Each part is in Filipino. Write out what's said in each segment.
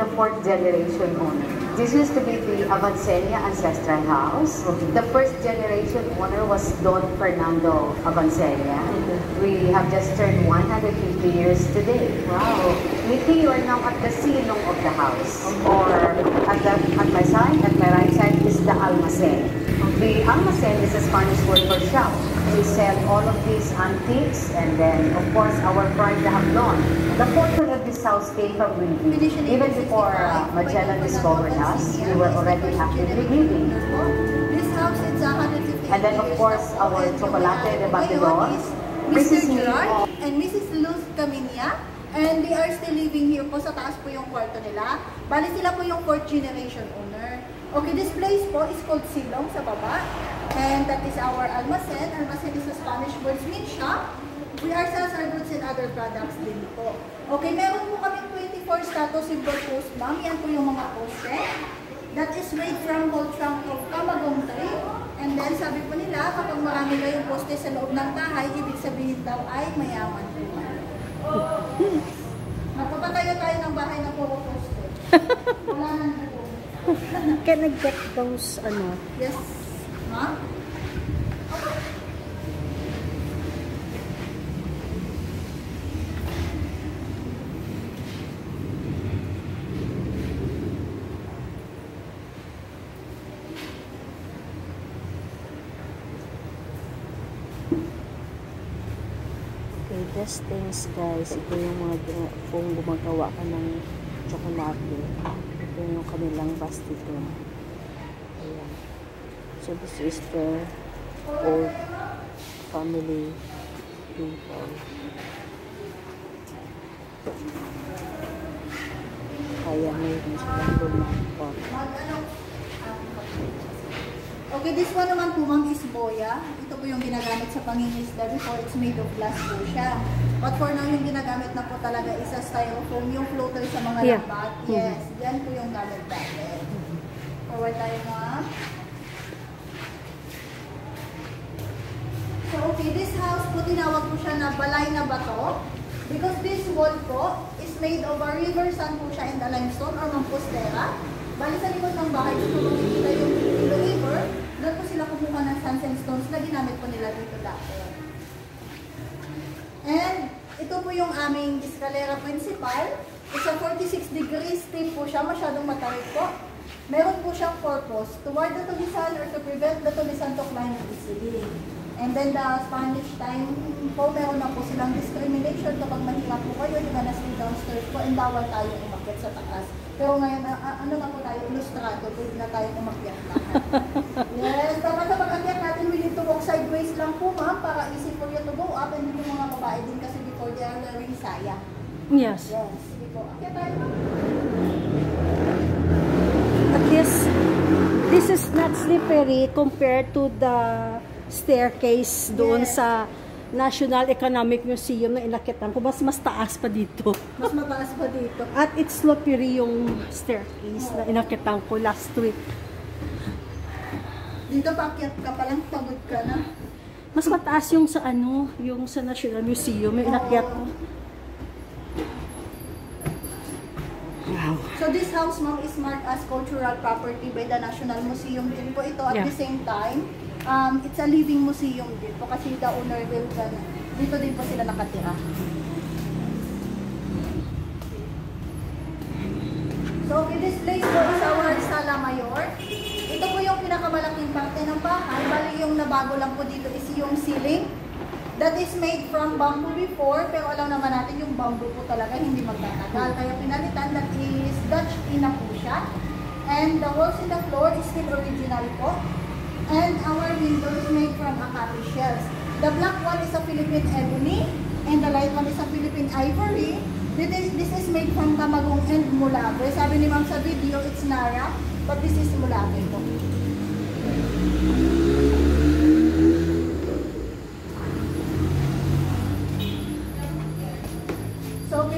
the fourth generation owner. This used to be the Avancenia Ancestral House. The first generation owner was Don Fernando Avancenia. We have just turned 150 years today. Wow. Nikki, you are now at the silong of the house. Or at my side, at my right side is the almacen. The almacen is a Spanish word for shop. We sell all of these antiques, and then, of course, our pride the Hablon. The fortune of this house came from Windy. Even before Magellan discovered us, we were already actively living. This house is 150. And then, of course, our chocolate de Batidor. Mr. Gerard and Mrs. Luz Caminia. And they are still living here po. Sa taas po yung kwarto nila. Bali sila po yung 4th generation owner. Okay, this place po is called Silong sa baba. And that is our almacen. Almacen is a Spanish word mean shop. We are sells our goods and other products din po. Okay, meron po kami 24 status symbol post, ma'am. Yan po yung mga poste. That is made from whole trunk of kamagong tree. And then sabi po nila, kapag marami kayong poste sa loob ng bahay, ibig sabihin daw ay mayaman po. Magpapatayo tayo ng bahay na puro poste. Wala nang buo. Can I get those, ano? Yes, ma'am. Okay, best things guys, ito yung mga kung gumagawa ka ng tsokolate, ito yung kanilang bastito. Ayan. So this is the old family people. Kaya mayroon silang lumang pot. Okay, this one naman po, ma'am, is boya. Ito po yung ginagamit sa pangingisda before it's made of glass po siya. But for now, yung ginagamit na po talaga is a styrofoam, yung floater sa mga lambat. Yes, yan po yung gamit natin. Forward tayo, ma'am. So, okay, this house po, tinawag po siya na balay na bato. Because this wall po is made of a river sand po siya in the limestone or mampostera. Bali sa likod ng bahay, dito po makikita yung Ilo River. Doon po sila kumuha ng sands and stones na ginamit po nila dito dati. And ito po yung aming escalera principal. It's a 46 degrees steep po siya, masyadong matarik po. Meron po siyang purpose to ward the tulisan or to prevent the tulisan to climb easily. And then the Spanish time po, meron na po silang discrimination kapag mahirap po kayo, you're gonna stay downstairs po and bawal tayo umakyat sa taas. Pero ngayon, ano na po tayo, ilustrado, pwede na tayo umakyat lahat. Yes, dapat sa pag-akyat natin, we need to walk sideways lang po, ma'am, para easy for you to go up. And yung mga babae din kasi before they are wearing saya. Yes. Yes, sige po. Akyat tayo, ma'am. At least, this is not slippery compared to the staircase doon sa National Economic Museum na inakyatan ko. Mas taas pa dito. Mas mataas pa dito. At it's slippery yung staircase na inakyatan ko last week. Dito paakyat ka palang pagod ka na. Mas mataas yung sa ano, yung sa National Museum, yung inakyat ko. Wow. So this house, ma'am, is marked as cultural property by the National Museum din po ito. At the same time, it's a living museum din po kasi the owner will dito din po sila nakatira. So okay, this place po is our Sala Mayor. Ito po yung pinakamalaking parte ng bahay. Bali yung nabago lang po dito is yung ceiling. That is made from bamboo before, pero alam naman natin yung bamboo po talaga hindi magtatagal. Kaya pinalitan, that is Dutch ina po siya. And the walls in the floor is still original po. And our window is made from acacia shells. The black one is a Philippine ebony, and the light one is a Philippine ivory. This is made from kamagong and mulave. Sabi ni ma'am sa video, it's Nara, but this is mulave po. So,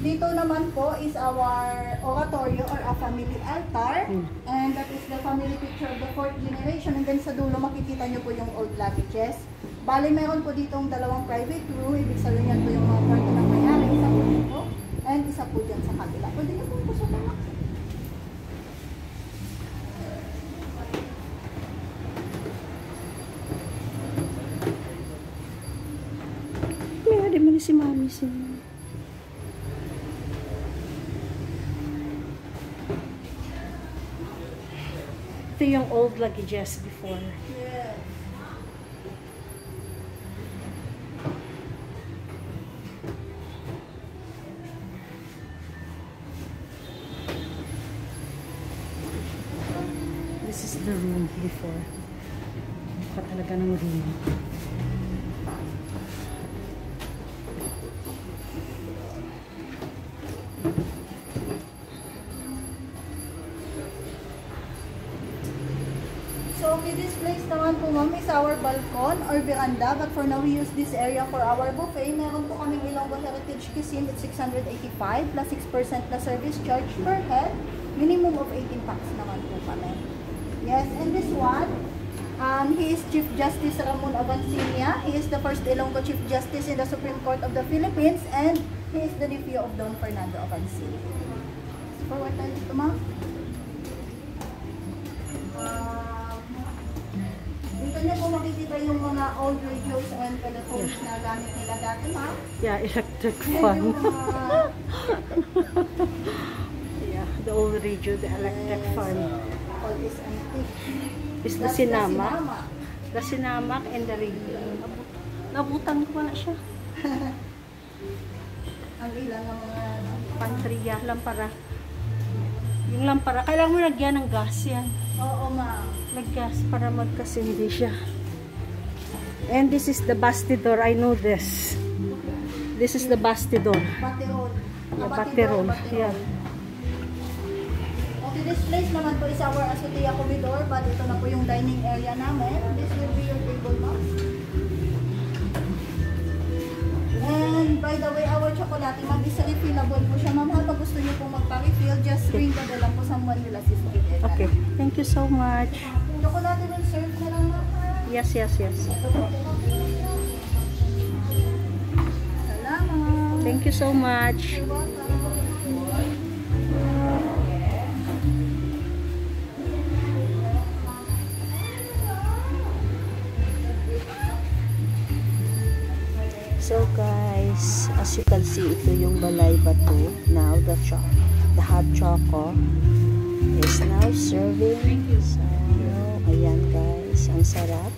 dito naman po is our oratorio or a family altar. And that is the family picture of the 4th generation. And then sa dulo makikita nyo po yung old luggages. Bali, meron po ditong dalawang private room. Ibig sabihin yan po yung mga kwarto ng mayari. Isa po dito. And isa po dyan sa kabila. Pwede nyo po po sa mga. si Mami. Ito yung old luggages before. Yeah. This is the room before. Mukha talaga ng room. So, okay, this place naman po, ma'am, is our balcon or veranda. But for now, we use this area for our buffet. Meron po kaming Ilonggo Heritage Cuisine at 685 plus 6% plus service charge per head. Minimum of 18 packs naman po kami. Yes, and this one, he is Chief Justice Ramon Avancilla. He is the first Ilonggo Chief Justice in the Supreme Court of the Philippines, and he is the nephew of Don Fernando Avancilla. Forward tayo dito, ma'am. Dito niyo po makikita yung mga old radios and telephones na gamit nila dati, ma'am. Yeah, electric Yan fan. yung mga Yeah, the old radio, the electric fan. all is antique. Is the That's sinamak. The sinamak and the radio. Nabutan ko pa na siya. Ang ilan ng mga Pantriya, lampara. Yung lampara, kailangan mo lagyan ng gas yan. oo, ma'am. Nag-gas para magkasindi siya. And this is the bastidor. I know this. This is the bastidor. Baterol. Yeah, baterol. Yeah. Okay, this place naman po is our azotea comedor, but ito na po yung dining area namin. This will be your table, ma'am. And by the way, our chocolate, ma'am, is refillable po siya, ma'am. Pag gusto niyo po magpa-refill, just ring the bell lang po, someone will assist with it. Okay. Thank you so much. Chocolate will serve na lang, ma'am. Yes, yes, yes. Salamat. Thank you so much. You're welcome. So guys, as you can see, ito yung Balay Bato. Now the hot choco is now serving. So, ayan guys, ang sarap.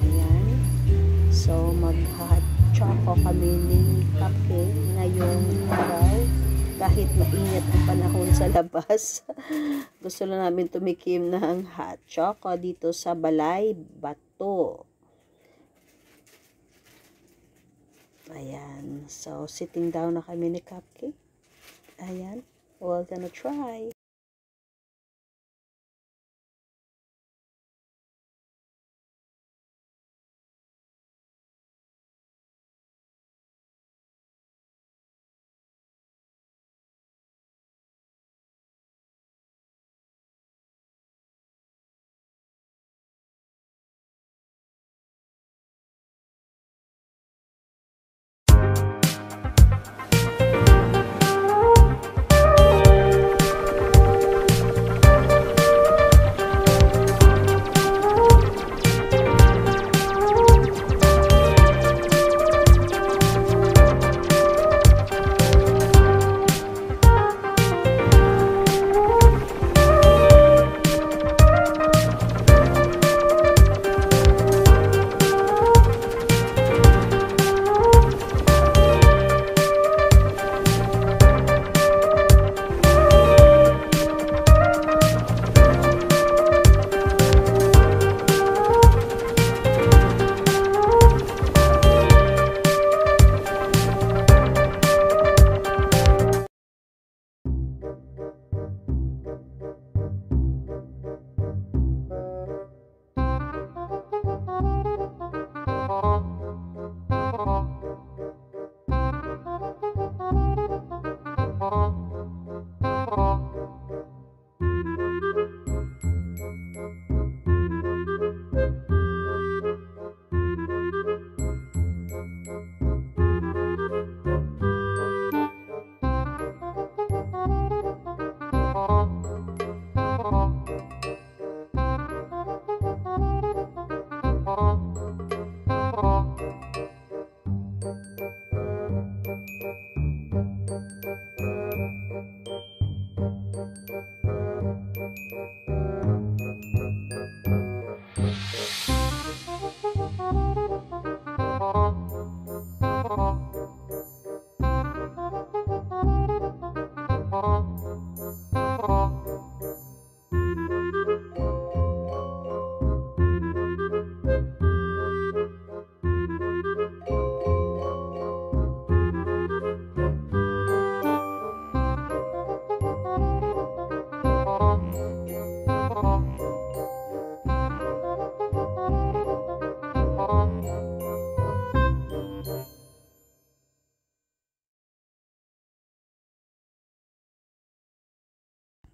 Ayan. So, mag-hot choco kami ni Cupcake ngayong araw. Kahit mainit ang panahon sa labas. Gusto na namin tumikim ng hot choco dito sa Balay Bato. Ayan. So, sitting down na kami ni Cupcake. Ayan. We're gonna try.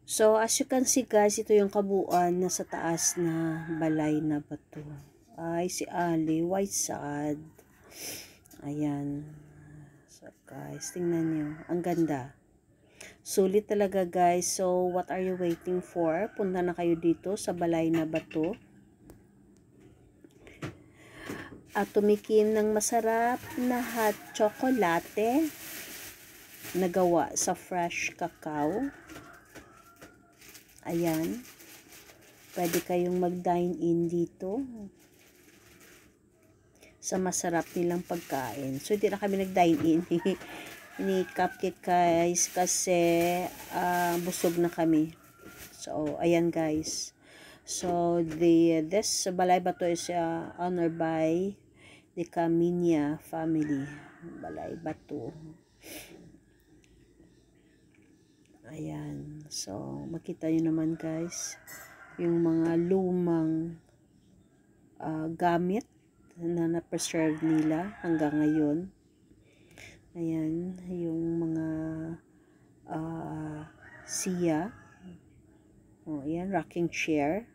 So, as you can see guys, ito yung kabuuan na sa taas na balay na bato. Ay, si Ali, why sad? Ayan. So, guys, tingnan nyo. Ang ganda. Sulit talaga guys. So, what are you waiting for? Punta na kayo dito sa balay na bato. At tumikim ng masarap na hot chocolate na gawa sa fresh cacao. Ayan. Pwede kayong mag-dine in dito sa masarap nilang pagkain. So, hindi na kami nag-dine in ni Cupcake guys kasi busog na kami. So, ayan guys. So, this Balay Bato is honored by the Caminia family. Balay Bato. Ayan. So, makita nyo naman guys, yung mga lumang gamit na na-preserve nila hanggang ngayon. Ayan. Yung mga siya. Oh, ayan. Rocking chair.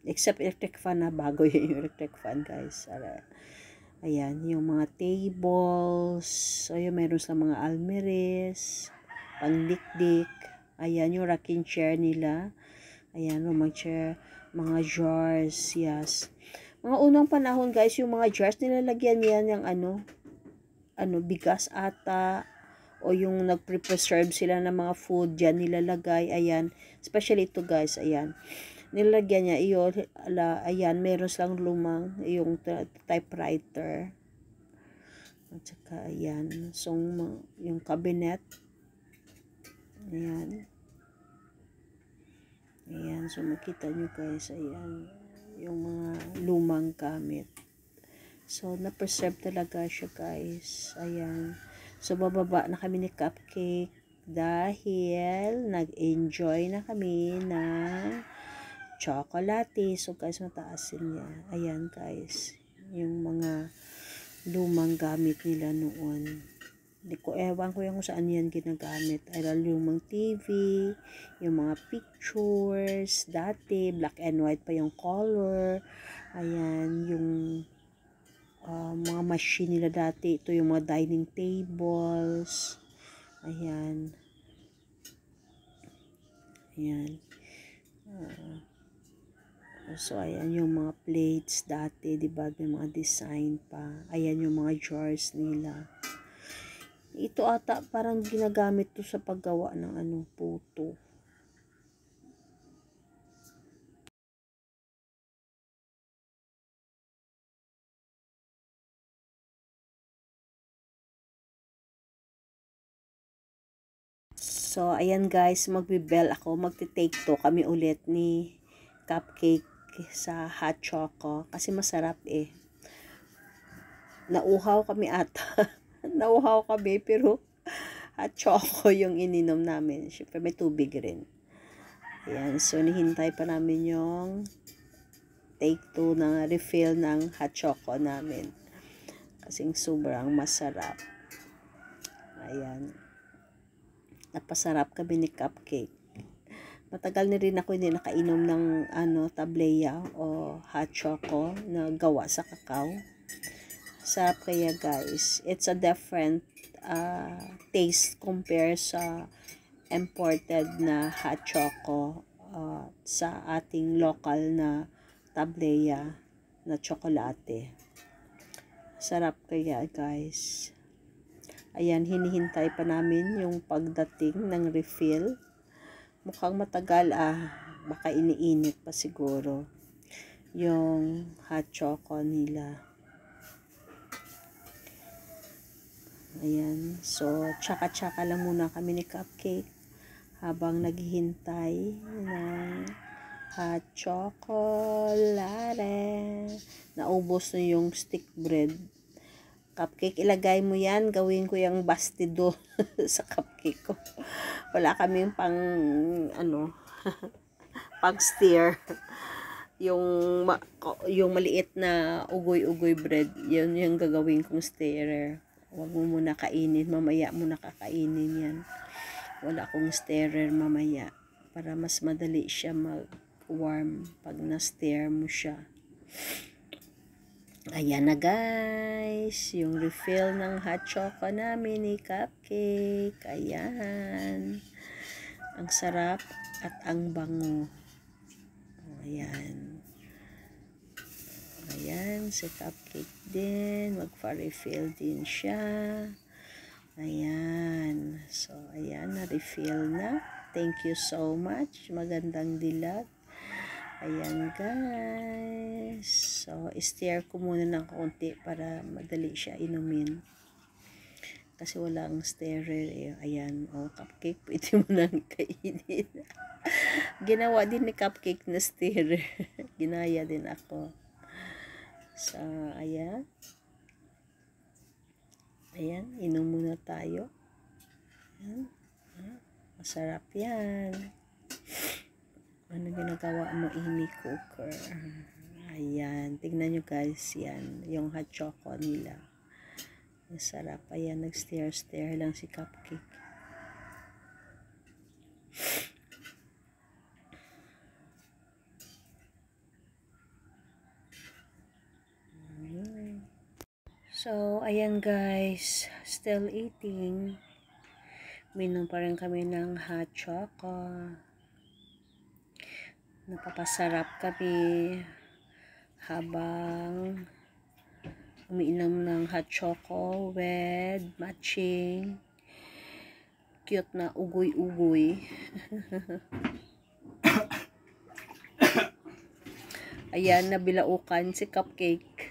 Except electric fan na. Bago yung electric fan guys. Ayan, yung mga tables. So, yun, meron sa mga almeres, pangdikdik. Ayan, yung rocking chair nila. Ayan, yung mga chair, mga jars, yes. Mga unang panahon, guys, yung mga jars, nilalagyan yan yung bigas ata, o yung nagpre-preserve sila ng mga food, dyan nilalagay. Ayan, especially ito, guys, ayan. Nilagyan niya iyon, ayan, meron silang lumang yung typewriter. At saka, ayan, so, yung cabinet. Ayan. Ayan, so makita nyo guys, ayan, yung mga lumang gamit. So, na-preserve talaga siya guys. Ayan. So, bababa na kami ni Cupcake dahil nag-enjoy na kami ng chocolate. So guys, mataasin niya. Ayan guys, yung mga lumang gamit nila noon. Hindi ko ewan ko yung saan yan ginagamit. Ay, lumang TV, yung mga pictures, dati, black and white pa yung color. Ayan, yung mga machine nila dati. Ito yung mga dining tables. Ayan. Ayan. So, ayan yung mga plates dati, diba? May mga design pa. Ayan yung mga jars nila. Ito ata, parang ginagamit to sa paggawa ng puto. So, ayan guys, magbe-bell ako. Magte-take to kami ulit ni Cupcake sa hot choco. Kasi masarap eh. Nauhaw kami ata. Nauhaw kami pero hot choco yung ininom namin. Siyempre may tubig rin. Ayan. So, nihintay pa namin yung take 2 na refill ng hot choco namin. Kasing sobrang masarap. Ayan. Napasarap kami ni Cupcake. Matagal na rin ako hindi nakainom ng tableya o hot choco na gawa sa kakao. Sarap kaya guys. It's a different taste compare sa imported na hot choco sa ating local na tableya na tsokolate. Sarap kaya guys. Ayan, hinihintay pa namin yung pagdating ng refill. Mukhang matagal baka iniinit pa siguro yung hot choco nila. Ayan, so tsaka-tsaka lang muna kami ni Cupcake habang naghihintay ng hot chocolate. Naubos na yung stick bread. Cupcake, ilagay mo yan. Gawin ko yung bastido sa cupcake ko. Wala kaming pang, pang steer. yung maliit na ugoy-ugoy bread, yun yung gagawin kong steerer. Huwag mo muna kainin. Mamaya mo na kakainin yan. wala akong stirrer mamaya para mas madali siya mag-warm pag na-stir mo siya. Ayan na guys, yung refill ng hot choco namin ni Cupcake. Ayan. Ang sarap at ang bango. Ayan. Ayan, si Cupcake din. Magpa-refill din siya. Ayan. So, ayan, na-refill na. Thank you so much. Magandang dilag. Ayan, guys. So, stir ko muna ng konti para madali siya inumin. Kasi wala ang stirrer. Ayan. O, Cupcake, pwede mo nang kainin. Ginawa din ni Cupcake na stirrer. Ginaya din ako. So, ayan. Ayan, inom muna tayo. Ayan. Masarap yan. Ano ginagawa mo, Amy Cooker? Ayan, tignan nyo guys, yan. Yung hot choco nila. Masarap. Ayan, nag-stir lang si Cupcake. So, ayan guys, still eating. Minom pa rin kami ng hot choco. Napapasarap kami habang umiinom ng hot choco with matching cute na ugoy-ugoy. Ayan, nabilaukan si Cupcake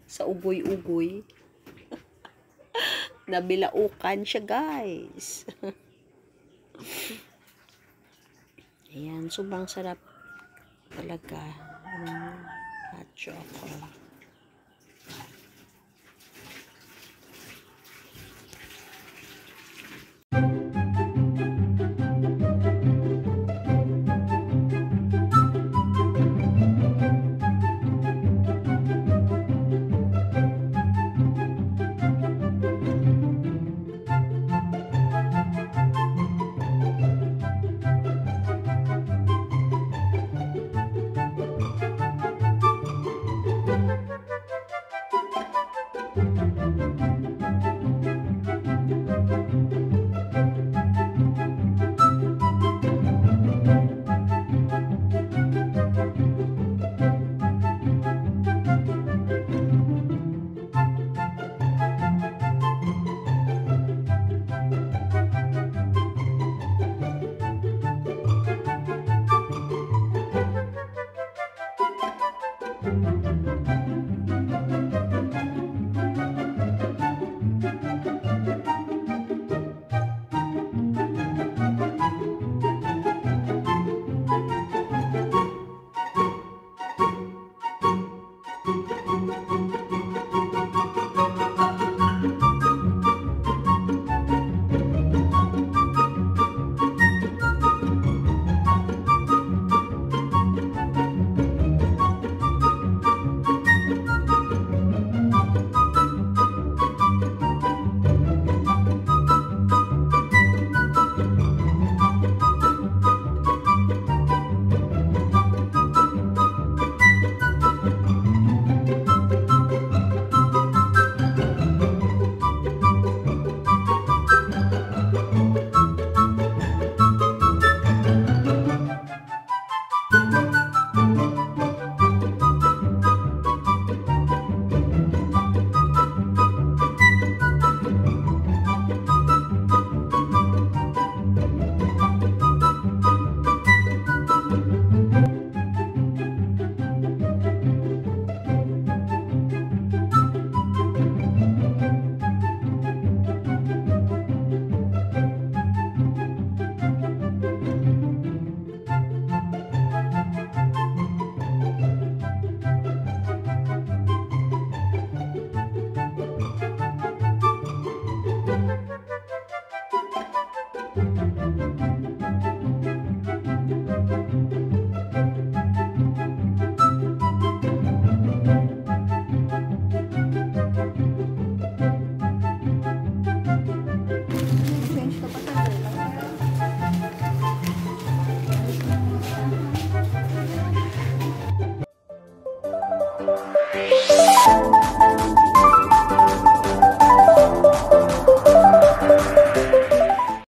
sa ugoy-ugoy. Nabilaukan siya guys. Ayan, sobrang sarap talaga ng hot choco.